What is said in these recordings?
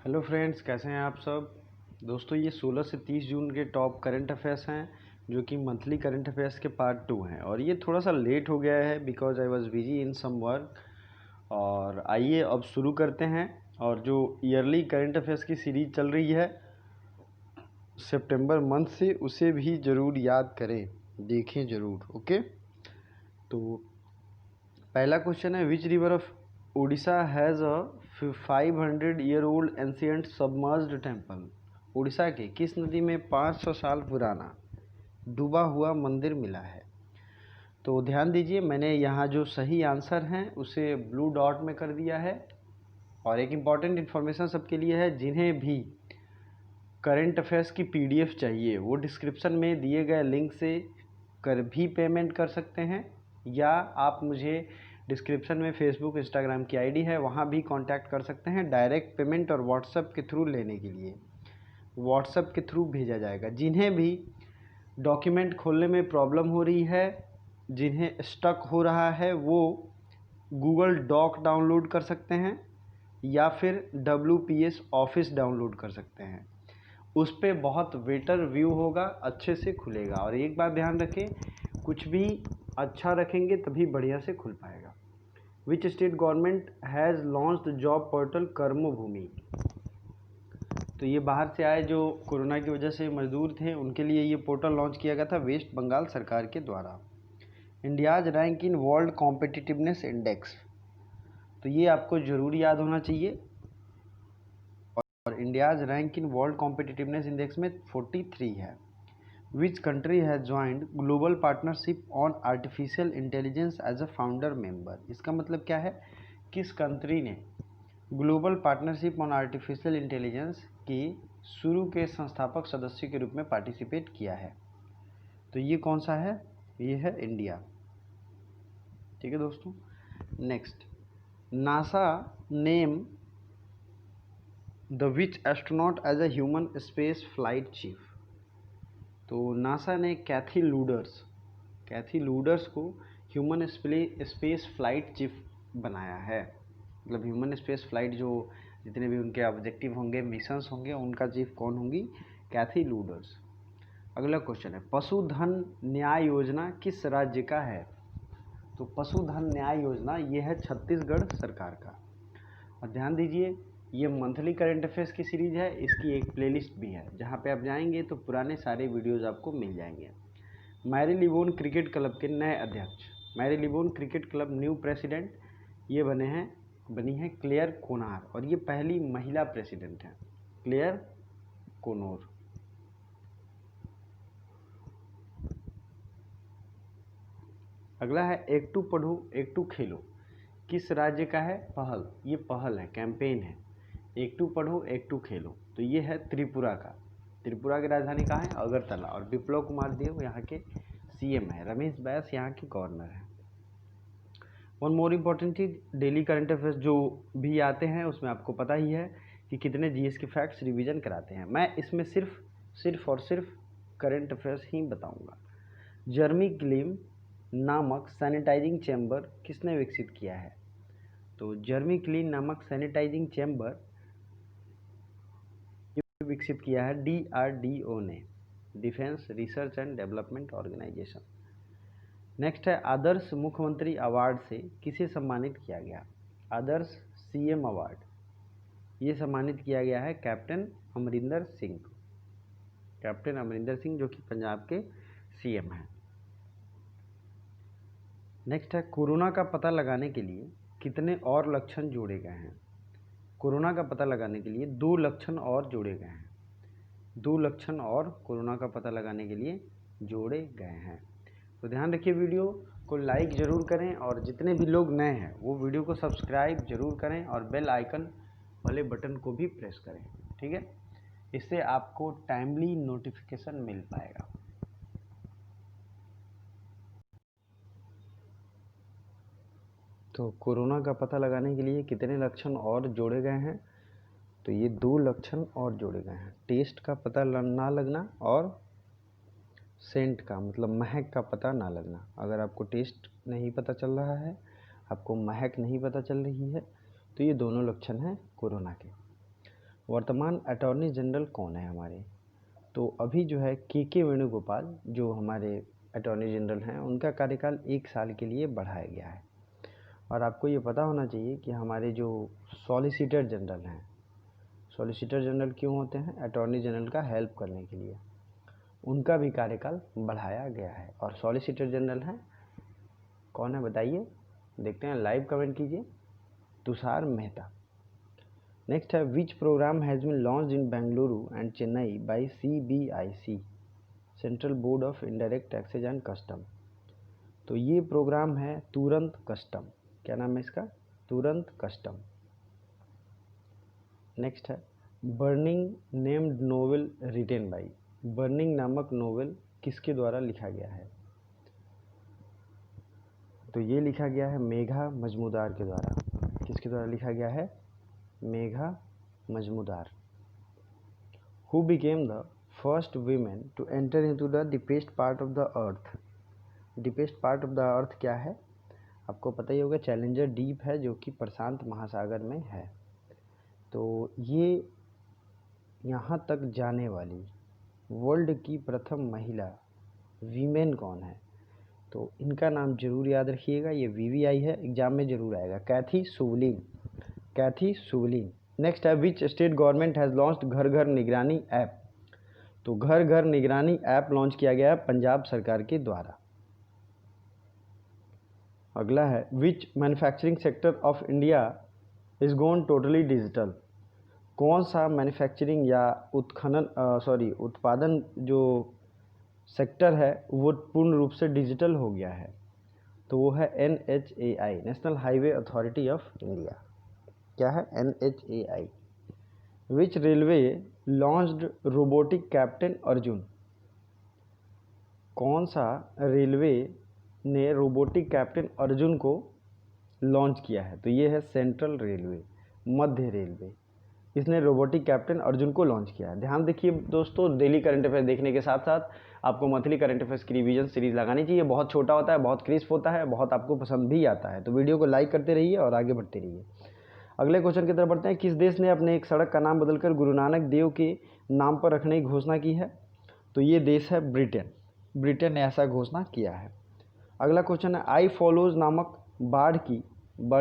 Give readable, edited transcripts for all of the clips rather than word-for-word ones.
Hello friends, कैसे हैं आप सब। दोस्तों, ये 16 से 30 जून के टॉप करंट अफेयर्स हैं जो कि मंथली करंट अफेयर्स के पार्ट 2 हैं। और ये थोड़ा सा लेट हो गया है because I was busy in some work. और आइए अब शुरू करते हैं। और जो ईयरली करंट अफेयर्स की सीरीज चल रही है सितंबर मंथ से, उसे भी ज़रूर याद करें, देखें ज़रूर। ओके, तो पहला क्वेश्चन है, which river of Orissa has a 500 year old ancient submerged temple. Orissa के किस नदी में 500 साल पुराना डूबा हुआ मंदिर मिला है। तो ध्यान दीजिए, मैंने यहाँ जो सही आंसर हैं उसे ब्लू डॉट में कर दिया है। और एक इम्पॉर्टेंट इन्फॉर्मेशन सबके लिए है, जिन्हें भी करंट अफेयर्स की पीडीएफ चाहिए वो डिस्क्रिप्शन में दिए गए लिंक से कर भी पेमेंट कर सकते हैं, या आप मुझे डिस्क्रिप्शन में फेसबुक इंस्टाग्राम की आईडी है, वहाँ भी कांटेक्ट कर सकते हैं डायरेक्ट पेमेंट और व्हाट्सएप के थ्रू लेने के लिए। व्हाट्सएप के थ्रू भेजा जाएगा। जिन्हें भी डॉक्यूमेंट खोलने में प्रॉब्लम हो रही है, जिन्हें स्टक हो रहा है, वो गूगल डॉक डाउनलोड कर सकते हैं या फिर WPS ऑफिस डाउनलोड कर सकते हैं। उस पर बहुत बेटर व्यू होगा, अच्छे से खुलेगा। और एक बात ध्यान रखें, कुछ भी अच्छा रखेंगे तभी बढ़िया से खुल पाएगा। Which state government has launched job portal कर्मभूमि। तो ये बाहर से आए जो कोरोना की वजह से मजदूर थे, उनके लिए ये पोर्टल लॉन्च किया गया था वेस्ट बंगाल सरकार के द्वारा। India's rank in world competitiveness index, तो ये आपको ज़रूर याद होना चाहिए। और India's rank in world competitiveness index में 43 है। Which country has joined global partnership on artificial intelligence as a founder member. इसका मतलब क्या है, किस कंट्री ने global partnership on artificial intelligence की शुरू के संस्थापक सदस्य के रूप में पार्टिसिपेट किया है। तो ये कौन सा है, ये है इंडिया। ठीक है दोस्तों। Next, NASA name the which astronaut as a human space flight chief. तो नासा ने कैथी लूडर्स को ह्यूमन स्पेस फ्लाइट चीफ बनाया है। मतलब ह्यूमन स्पेस फ्लाइट जो जितने भी उनके ऑब्जेक्टिव होंगे, मिशंस होंगे, उनका चीफ कौन होंगी, कैथी लूडर्स। अगला क्वेश्चन है, पशुधन न्याय योजना किस राज्य का है। तो पशुधन न्याय योजना ये है छत्तीसगढ़ सरकार का। और ध्यान दीजिए, ये मंथली करंट अफेयर्स की सीरीज है, इसकी एक प्लेलिस्ट भी है जहाँ पे आप जाएंगे तो पुराने सारे वीडियोस आपको मिल जाएंगे। मैरीलिबोन क्रिकेट क्लब के नए अध्यक्ष, मैरीलिबोन क्रिकेट क्लब न्यू प्रेसिडेंट ये बनी है क्लेयर कोनार, और ये पहली महिला प्रेसिडेंट है, क्लेयर कोनोर। अगला है, एक टू पढ़ो एक टू खेलो किस राज्य का है। पहल, ये पहल है, कैंपेन है, एक टू पढ़ो एक टू खेलो। तो ये है त्रिपुरा का। त्रिपुरा की राजधानी कहाँ है, अगरतला। और विप्लव कुमार देव यहाँ के CM है, रमेश बैस यहाँ के गवर्नर हैं। वन मोर इम्पॉर्टेंट चीज, डेली करंट अफेयर्स जो भी आते हैं उसमें आपको पता ही है कि कितने GS के फैक्ट्स रिवीजन कराते हैं। मैं इसमें सिर्फ करंट अफेयर्स ही बताऊंगा। जर्मी क्लीम नामक सैनिटाइजिंग चैम्बर किसने विकसित किया है। तो जर्मी क्लीन नामक सैनिटाइजिंग चैम्बर विकसित किया है DRDO ने, Defence Research and Development Organisation. Next है, आदर्श मुख्यमंत्री अवार्ड से किसे सम्मानित किया गया। आदर्श CM अवार्ड ये सम्मानित किया गया है कैप्टन अमरिंदर सिंह। कैप्टन अमरिंदर सिंह जो कि पंजाब के CM हैं। नेक्स्ट है, कोरोना का पता लगाने के लिए कितने और लक्षण जोड़े गए हैं। कोरोना का पता लगाने के लिए 2 लक्षण और जोड़े गए हैं। 2 लक्षण और कोरोना का पता लगाने के लिए जोड़े गए हैं। तो ध्यान रखिए, वीडियो को लाइक ज़रूर करें, और जितने भी लोग नए हैं वो वीडियो को सब्सक्राइब जरूर करें और बेल आइकन वाले बटन को भी प्रेस करें। ठीक है, इससे आपको टाइमली नोटिफिकेशन मिल पाएगा। तो कोरोना का पता लगाने के लिए कितने लक्षण और जोड़े गए हैं। तो ये 2 लक्षण और जोड़े गए हैं, टेस्ट का पता ना लगना और सेंट का मतलब महक का पता ना लगना। अगर आपको टेस्ट नहीं पता चल रहा है, आपको महक नहीं पता चल रही है, तो ये दोनों लक्षण हैं कोरोना के। वर्तमान अटॉर्नी जनरल कौन है हमारे? तो अभी जो है के वेणुगोपाल जो हमारे अटॉर्नी जनरल हैं, उनका कार्यकाल 1 साल के लिए बढ़ाया गया है। और आपको ये पता होना चाहिए कि हमारे जो सॉलिसिटर जनरल हैं, सॉलिसिटर जनरल क्यों होते हैं? अटॉर्नी जनरल का हेल्प करने के लिए। उनका भी कार्यकाल बढ़ाया गया है। और सॉलिसिटर जनरल हैं कौन है बताइए? देखते हैं, लाइव कमेंट कीजिए। तुषार मेहता। नेक्स्ट है, which programme has been launched in Bengaluru and Chennai by CBIC, Central Board of Indirect Taxes and Custom. तो ये प्रोग्राम है तुरंत कस्टम। क्या नाम है इसका? तुरंत कस्टम। नेक्स्ट है, burning named novel written by. Burning नामक नोवेल किसके द्वारा लिखा गया है? तो ये लिखा गया है मेघा मजमूदार के द्वारा। किसके द्वारा लिखा गया है? Megha Majumdar. Who became the first women to enter into the deepest part of the earth. Deepest part of the earth क्या है? आपको पता ही होगा, चैलेंजर डीप है जो कि प्रशांत महासागर में है। तो ये यहाँ तक जाने वाली वर्ल्ड की प्रथम महिला वीमेन कौन है? तो इनका नाम जरूर याद रखिएगा, ये VVI है, एग्जाम में जरूर आएगा। कैथी सुवलिन। कैथी सुवलिन। नेक्स्ट है, which state government has launched घर घर निगरानी ऐप। तो घर घर निगरानी ऐप लॉन्च किया गया है पंजाब सरकार के द्वारा। अगला है, which manufacturing sector of India is gone totally digital. कौन सा मैन्युफैक्चरिंग या उत्पादन जो सेक्टर है वो पूर्ण रूप से डिजिटल हो गया है? तो वो है NHAI, national highway authority of India. क्या है? NHAI। विच railway launched robotic captain Arjun. कौन सा रेलवे ने रोबोटिक कैप्टन अर्जुन को लॉन्च किया है? तो ये है सेंट्रल रेलवे, मध्य रेलवे। इसने रोबोटिक कैप्टन अर्जुन को लॉन्च किया है। ध्यान देखिए दोस्तों, डेली करंट अफेयर देखने के साथ साथ आपको मंथली करंट अफेयर्स की रिवीजन सीरीज लगानी चाहिए। बहुत छोटा होता है, बहुत क्रिस्प होता है, बहुत आपको पसंद भी आता है। तो वीडियो को लाइक करते रहिए और आगे बढ़ते रहिए। अगले क्वेश्चन की तरफ बढ़ते हैं। किस देश ने अपने एक सड़क का नाम बदलकर गुरु नानक देव के नाम पर रखने की घोषणा की है? तो ये देश है ब्रिटेन। ब्रिटेन ने ऐसा घोषणा किया है। अगला क्वेश्चन है, आई फॉलोज नामक बाढ़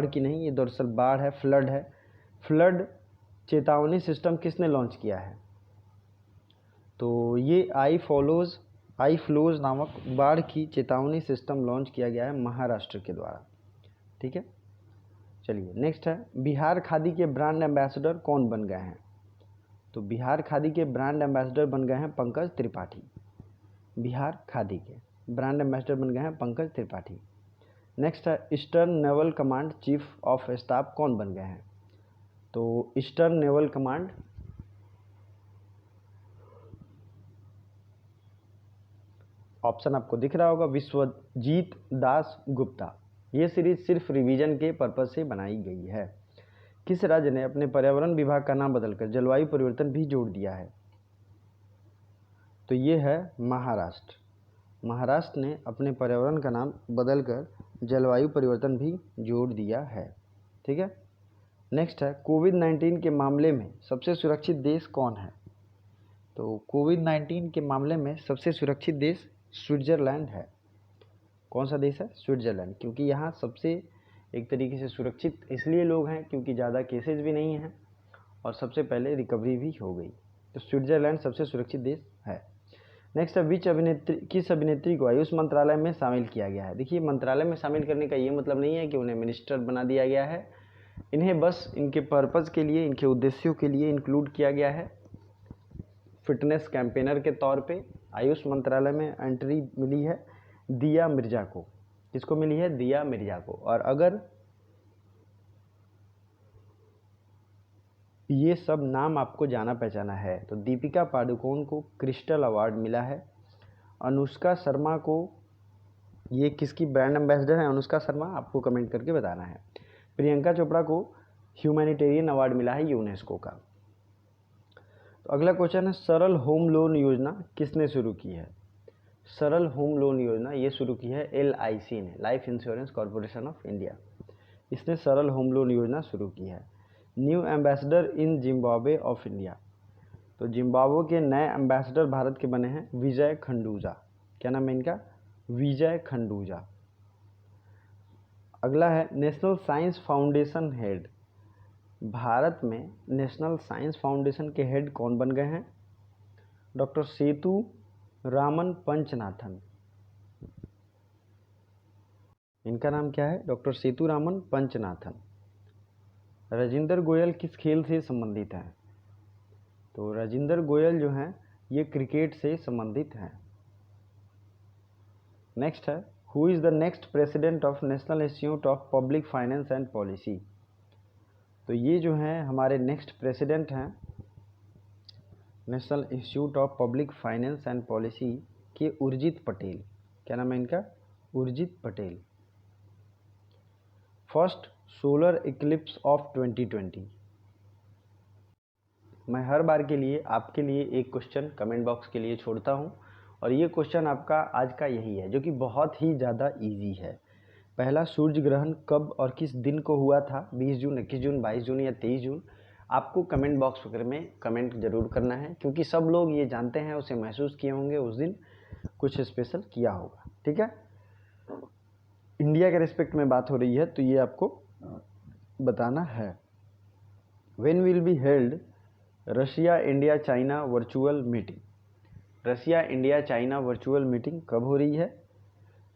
की नहीं, ये दरअसल बाढ़ है, फ्लड है। फ्लड चेतावनी सिस्टम किसने लॉन्च किया है? तो ये आई फ्लोज नामक बाढ़ की चेतावनी सिस्टम लॉन्च किया गया है महाराष्ट्र के द्वारा। ठीक है, चलिए नेक्स्ट है, बिहार खादी के ब्रांड एम्बेसडर कौन बन गए हैं? तो बिहार खादी के ब्रांड एम्बेसडर बन गए हैं पंकज त्रिपाठी। बिहार खादी के ब्रांड एम्बेसडर बन गए हैं पंकज त्रिपाठी। नेक्स्ट है, eastern naval command chief of staff कौन बन गए हैं? तो ईस्टर्न नेवल कमांड ऑप्शन आपको दिख रहा होगा, विश्वजीत दास गुप्ता। ये सीरीज सिर्फ रिवीजन के पर्पज से बनाई गई है। किस राज्य ने अपने पर्यावरण विभाग का नाम बदलकर जलवायु परिवर्तन भी जोड़ दिया है? तो ये है महाराष्ट्र। महाराष्ट्र ने अपने पर्यावरण का नाम बदलकर जलवायु परिवर्तन भी जोड़ दिया है। ठीक है, नेक्स्ट है, कोविड-19 के मामले में सबसे सुरक्षित देश कौन है? तो कोविड-19 के मामले में सबसे सुरक्षित देश स्विट्ज़रलैंड है। कौन सा देश है? स्विट्ज़रलैंड, क्योंकि यहाँ सबसे एक तरीके से सुरक्षित इसलिए लोग हैं क्योंकि ज़्यादा केसेज भी नहीं हैं और सबसे पहले रिकवरी भी हो गई। तो स्विट्ज़रलैंड सबसे सुरक्षित देश है। नेक्स्ट है, किस अभिनेत्री को आयुष मंत्रालय में शामिल किया गया है? देखिए, मंत्रालय में शामिल करने का ये मतलब नहीं है कि उन्हें मिनिस्टर बना दिया गया है। इन्हें बस इनके पर्पज़ के लिए, इनके उद्देश्यों के लिए इंक्लूड किया गया है। फिटनेस कैंपेनर के तौर पे आयुष मंत्रालय में एंट्री मिली है दिया मिर्जा को। किसको मिली है? दिया मिर्जा को। और अगर ये सब नाम आपको जाना पहचाना है तो दीपिका पादुकोण को क्रिस्टल अवार्ड मिला है। अनुष्का शर्मा को, ये किसकी ब्रांड एम्बेसडर है अनुष्का शर्मा, आपको कमेंट करके बताना है। प्रियंका चोपड़ा को ह्यूमैनिटेरियन अवार्ड मिला है यूनेस्को का। तो अगला क्वेश्चन है, सरल होम लोन योजना किसने शुरू की है? सरल होम लोन योजना ये शुरू की है LIC ने, life insurance corporation of India. इसने सरल होम लोन योजना शुरू की है। New ambassador in Zimbabwe of India. तो जिम्बाब्वे के नए एम्बेसडर भारत के बने हैं विजय खंडूजा। क्या नाम है इनका? विजय खंडूजा। अगला है national science foundation head. Bharat में नेशनल साइंस फाउंडेशन के हेड कौन बन गए हैं? डॉक्टर सेतु रामन पंचनाथन। इनका नाम क्या है? डॉक्टर सेतु रामन पंचनाथन। राजेंद्र गोयल किस खेल से संबंधित हैं? तो राजेंद्र गोयल जो हैं ये क्रिकेट से संबंधित हैं। नेक्स्ट है who is the next president of national institute of public finance and policy. तो ये जो हैं हमारे नेक्स्ट प्रेसिडेंट हैं national institute of public finance and policy के उर्जित पटेल। क्या नाम है इनका? Urjit Patel. First solar Eclipse of 2020। मैं हर बार के लिए आपके लिए एक क्वेश्चन कमेंट बॉक्स के लिए छोड़ता हूं और ये क्वेश्चन आपका आज का यही है जो कि बहुत ही ज़्यादा इजी है। पहला सूर्य ग्रहण कब और किस दिन को हुआ था? 20 जून, 21 जून, 22 जून या 23 जून? आपको कमेंट बॉक्स वगैरह में कमेंट जरूर करना है क्योंकि सब लोग ये जानते हैं, उसे महसूस किए होंगे, उस दिन कुछ स्पेशल किया होगा। ठीक है, इंडिया के रिस्पेक्ट में बात हो रही है तो ये आपको बताना है। When will be held Russia India China virtual meeting. Russia India China virtual meeting कब हो रही है?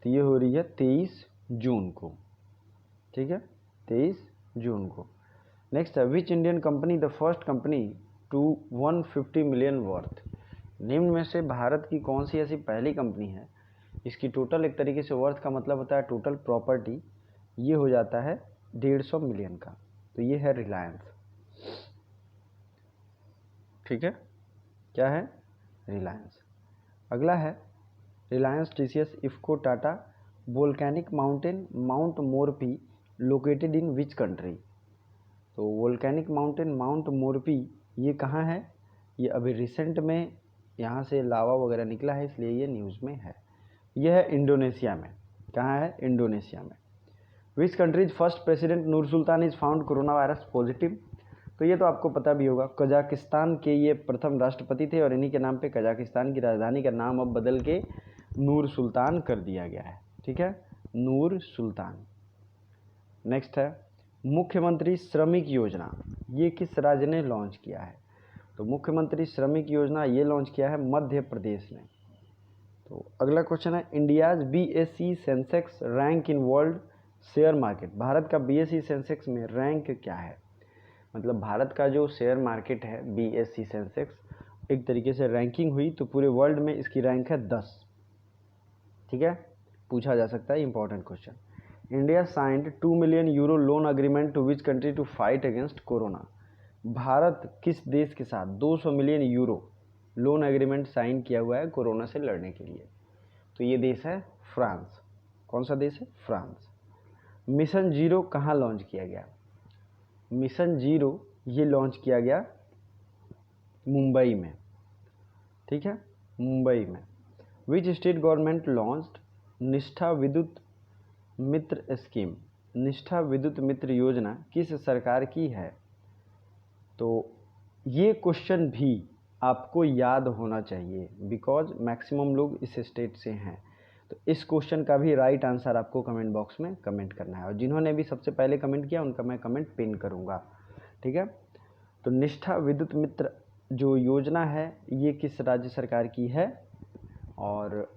तो ये हो रही है 23 जून को। ठीक है, 23 जून को। नेक्स्ट है which Indian company the first company to 150 million worth. निम्न में से भारत की कौन सी ऐसी पहली कंपनी है इसकी टोटल, एक तरीके से वर्थ का मतलब होता है टोटल प्रॉपर्टी, ये हो जाता है 150 मिलियन का। तो ये है रिलायंस। ठीक है, क्या है? रिलायंस। अगला है Reliance TCS IFFCO Tata volcanic mountain mount Merapi located in which country. तो वोल्केनिक माउंटेन माउंट मोरपी ये कहाँ है? ये अभी रिसेंट में यहाँ से लावा वगैरह निकला है इसलिए ये न्यूज़ में है। यह है इंडोनेशिया में। कहाँ है? इंडोनेशिया में। Which countries first president Noor Sultan is found corona virus positive. तो ये तो आपको पता भी होगा, कजाकिस्तान के ये प्रथम राष्ट्रपति थे और इन्हीं के नाम पे कजाकिस्तान की राजधानी का नाम अब बदल के नूर सुल्तान कर दिया गया है। ठीक है, नूर सुल्तान। नेक्स्ट है मुख्यमंत्री श्रमिक योजना, ये किस राज्य ने लॉन्च किया है? तो मुख्यमंत्री श्रमिक योजना ये लॉन्च किया है मध्य प्रदेश ने। तो अगला क्वेश्चन है India's BSE Sensex rank in world share market. Bharat का बीएसई सेंसेक्स में रैंक क्या है? मतलब भारत का जो शेयर मार्केट है बीएसई सेंसेक्स एक तरीके से रैंकिंग हुई तो पूरे वर्ल्ड में इसकी रैंक है 10। ठीक है, पूछा जा सकता है important question. India signed 2 million euro loan agreement to which country to fight against corona. Bharat किस देश के साथ 200 million euro loan agreement sign किया हुआ है कोरोना से लड़ने के लिए? तो ये देश है फ्रांस। कौन सा देश है? फ्रांस। मिशन जीरो कहाँ लॉन्च किया गया? मिशन जीरो ये लॉन्च किया गया मुंबई में। ठीक है, मुंबई में। विच स्टेट गवर्नमेंट लॉन्च्ड निष्ठा विद्युत मित्र स्कीम। निष्ठा विद्युत मित्र योजना किस सरकार की है? तो ये क्वेश्चन भी आपको याद होना चाहिए बिकॉज मैक्सिमम लोग इस स्टेट से हैं। तो इस क्वेश्चन का भी राइट आंसर आपको कमेंट बॉक्स में कमेंट करना है और जिन्होंने भी सबसे पहले कमेंट किया उनका मैं कमेंट पिन करूंगा। ठीक है, तो निष्ठा विद्युत मित्र जो योजना है ये किस राज्य सरकार की है? और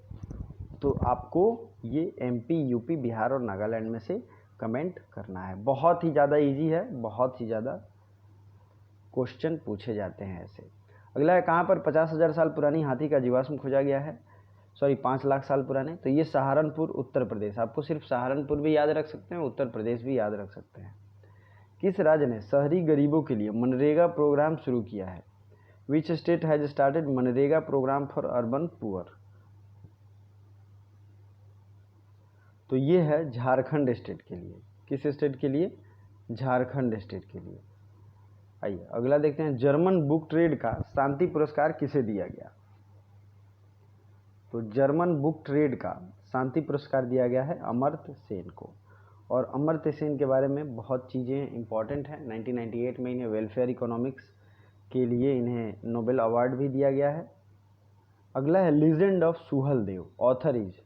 तो आपको ये एमपी, यूपी, बिहार और नागालैंड में से कमेंट करना है। बहुत ही ज़्यादा इजी है, बहुत ही ज़्यादा क्वेश्चन पूछे जाते हैं ऐसे। अगला है कहाँ पर 50,000 साल पुरानी हाथी का जीवाश्म खोजा गया है? 5 लाख साल पुराने। तो ये सहारनपुर उत्तर प्रदेश। आपको सिर्फ सहारनपुर भी याद रख सकते हैं, उत्तर प्रदेश भी याद रख सकते हैं। किस राज्य ने शहरी गरीबों के लिए मनरेगा प्रोग्राम शुरू किया है? Which state has started MNREGA programme for urban poor. तो ये है झारखंड स्टेट के लिए। किस स्टेट के लिए? झारखंड स्टेट के लिए। आइए अगला देखते हैं जर्मन बुक ट्रेड का शांति पुरस्कार किसे दिया गया? तो जर्मन बुक ट्रेड का शांति पुरस्कार दिया गया है अमर्त्य सेन को। और अमर्त्य सेन के बारे में बहुत चीज़ें इंपॉर्टेंट हैं। 1998 में इन्हें वेलफेयर इकोनॉमिक्स के लिए इन्हें नोबेल अवार्ड भी दिया गया है। अगला है legend of Suheldev, author is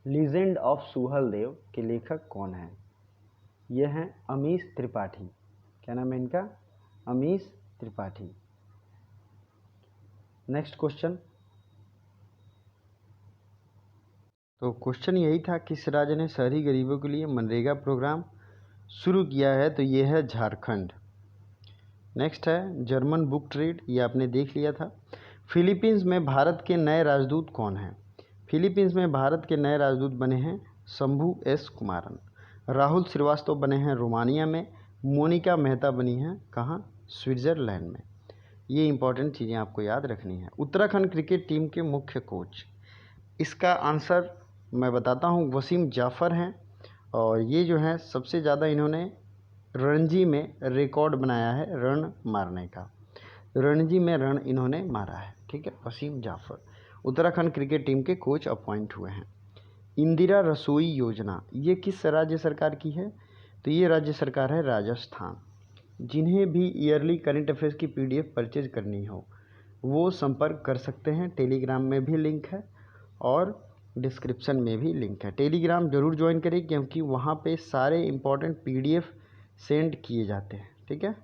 legend of Suheldev के लेखक कौन हैं? ये हैं अमीश त्रिपाठी। क्या नाम है इनका? अमीश त्रिपाठी। नेक्स्ट क्वेश्चन, तो क्वेश्चन यही था, किस राज्य ने शहरी गरीबों के लिए मनरेगा प्रोग्राम शुरू किया है? तो ये है झारखंड। नेक्स्ट है जर्मन बुक ट्रेड, ये आपने देख लिया था। फिलीपींस में भारत के नए राजदूत कौन हैं? फिलीपींस में भारत के नए राजदूत बने हैं शंभू एस कुमारन। राहुल श्रीवास्तव बने हैं रोमानिया में। मोनिका मेहता बनी हैं कहाँ? स्विट्ज़रलैंड में। ये इंपॉर्टेंट चीज़ें आपको याद रखनी है। उत्तराखंड क्रिकेट टीम के मुख्य कोच, इसका आंसर मैं बताता हूँ, वसीम जाफ़र हैं। और ये जो है सबसे ज़्यादा इन्होंने रणजी में रिकॉर्ड बनाया है रन मारने का। रणजी में रन इन्होंने मारा है, ठीक है। वसीम जाफ़र उत्तराखंड क्रिकेट टीम के कोच अपॉइंट हुए हैं। इंदिरा रसोई योजना ये किस राज्य सरकार की है? तो ये राज्य सरकार है राजस्थान। जिन्हें भी ईयरली करंट अफेयर्स की PDF परचेज करनी हो वो संपर्क कर सकते हैं। टेलीग्राम में भी लिंक है और डिस्क्रिप्शन में भी लिंक है। टेलीग्राम ज़रूर ज्वाइन करें क्योंकि वहाँ पे सारे इम्पोर्टेंट PDF सेंड किए जाते हैं, ठीक है।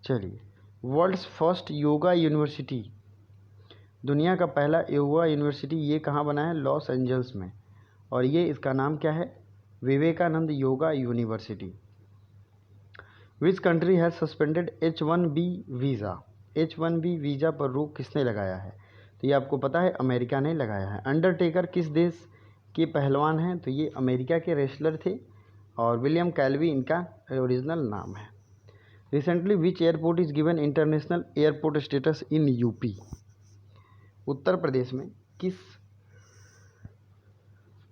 चलिए, वर्ल्ड्स फर्स्ट योगा यूनिवर्सिटी, दुनिया का पहला योगा यूनिवर्सिटी ये कहाँ बना है? लॉस एंजल्स में। और ये इसका नाम क्या है? Vivekananda Yoga University. Which country has suspended H1B visa? H1B visa पर रोक किसने लगाया है? तो ये आपको पता है अमेरिका ने लगाया है। अंडरटेकर किस देश के पहलवान हैं? तो ये अमेरिका के रेसलर थे और विलियम कैल्वी इनका ओरिजिनल नाम है। Recently which airport is given international airport status in UP? Uttar Pradesh में किस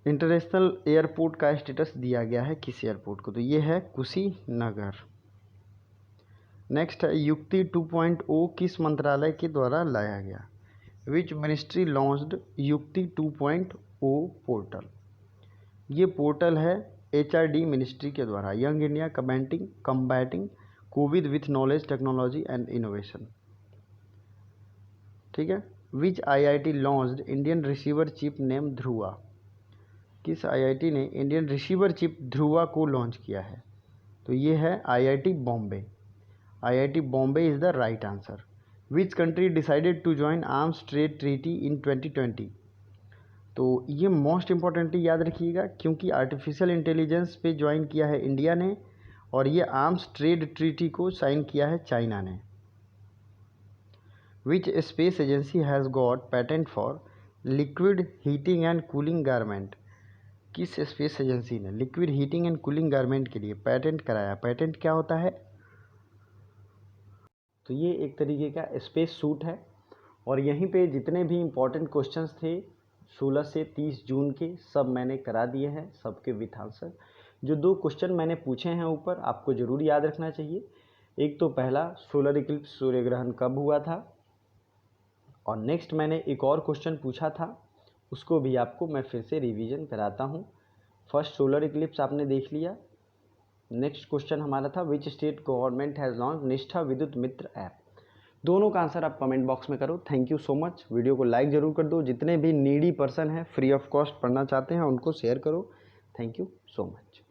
इंटरनेशनल एयरपोर्ट का स्टेटस दिया गया है? किस एयरपोर्ट को? तो ये है कुशीनगर। नेक्स्ट है युक्ति 2.0 किस मंत्रालय के द्वारा लाया गया? विच मिनिस्ट्री लॉन्च्ड युक्ति 2.0 पोर्टल? ये पोर्टल है HRD मिनिस्ट्री के द्वारा। Young India combating Covid with knowledge technology and innovation, ठीक है। Which IIT launched Indian receiver chip name Dhruva? किस IIT ने इंडियन रिसीवर चिप ध्रुवा को लॉन्च किया है? तो ये है IIT Bombay. IIT Bombay is the right answer. Which country decided to join arms trade treaty in 2020? तो ये मोस्ट इम्पॉर्टेंटली याद रखिएगा क्योंकि आर्टिफिशियल इंटेलिजेंस पे ज्वाइन किया है इंडिया ने और ये आर्म्स ट्रेड ट्रीटी को साइन किया है चाइना ने। Which space agency has got patent for liquid heating and cooling garment? किस स्पेस एजेंसी ने liquid heating and cooling garment के लिए पेटेंट कराया? पेटेंट क्या होता है? तो ये एक तरीके का स्पेस सूट है। और यहीं पे जितने भी इम्पोर्टेंट क्वेश्चंस थे 16 से 30 जून के सब मैंने करा दिए हैं, सबके विथ आंसर। जो 2 क्वेश्चन मैंने पूछे हैं ऊपर आपको ज़रूर याद रखना चाहिए। एक तो पहला सोलर इक्लिप्स सूर्य ग्रहण कब हुआ था, और नेक्स्ट मैंने एक और क्वेश्चन पूछा था उसको भी आपको मैं फिर से रिवीजन कराता हूँ। फर्स्ट सोलर इक्लिप्स आपने देख लिया। नेक्स्ट क्वेश्चन हमारा था which state government has launch निष्ठा विद्युत मित्र ऐप? दोनों का आंसर आप कमेंट बॉक्स में करो। Thank you so much. Video को लाइक ज़रूर कर दो। जितने भी नीडी पर्सन हैं फ्री ऑफ कॉस्ट पढ़ना चाहते हैं उनको शेयर करो। Thank you so much.